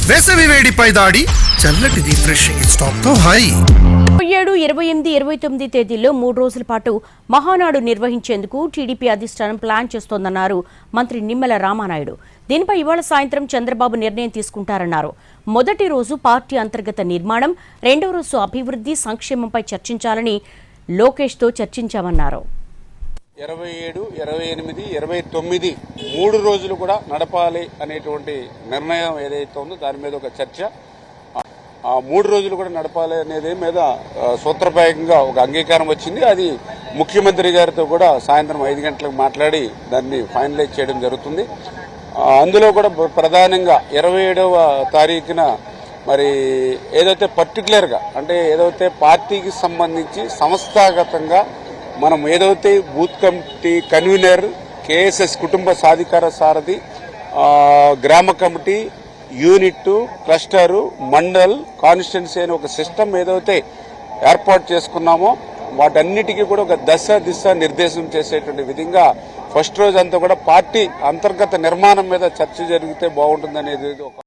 వేసవి వేడిపై దాడి చల్లటి రిఫ్రెషింగ్ స్టాక్ తో హై 27, 28, 29 తేదీల్లో 3 రోజుల పాటు మహానాడు నిర్వహించేందుకు టీడీపీ అధిష్టానం ప్లాన్ చేస్తోందన్నారు మంత్రి నిమ్మల రామానాయుడు. దీనిపై ఇవాళ సాయంత్రం చంద్రబాబు నిర్ణయం తీసుకుంటారన్నారు. మొదటి రోజు పార్టీ అంతర్గత నిర్మాణం, రెండో రోజు అభివృద్ధి సంక్షేమంపై చర్చించాలని లోకేష్తో చర్చించామన్నారు. 27, 28, 29 3 రోజులు కూడా నడపాలి అనేటువంటి నిర్ణయం ఏదైతే ఉందో దాని మీద ఒక చర్చ. ఆ 3 రోజులు కూడా నడపాలి అనేది మీద సూత్రప్రాయంగా ఒక అంగీకారం వచ్చింది. అది ముఖ్యమంత్రి గారితో కూడా సాయంత్రం 5 గంటలకు మాట్లాడి దాన్ని ఫైనలైజ్ చేయడం జరుగుతుంది. అందులో కూడా ప్రధానంగా 27వ తారీఖున మరి ఏదైతే పర్టికులర్గా అంటే ఏదైతే పార్టీకి సంబంధించి సంస్థాగతంగా మనం ఏదైతే బూత్ కమిటీ కన్వీనర్, కేఎస్ఎస్ కుటుంబ సాధికార సారథి, గ్రామ committee, unit, cluster, mandal, constituency అనే ఒక సిస్టమ్ ఏదైతే ఏర్పాటు చేసుకున్నామో వాటన్నిటికీ కూడా ఒక దిశ నిర్దేశం చేసేటువంటి విధంగా ఫస్ట్ రోజు అంతా కూడా పార్టీ అంతర్గత నిర్మాణం మీద చర్చ జరిగితే బాగుంటుందనేది ఒక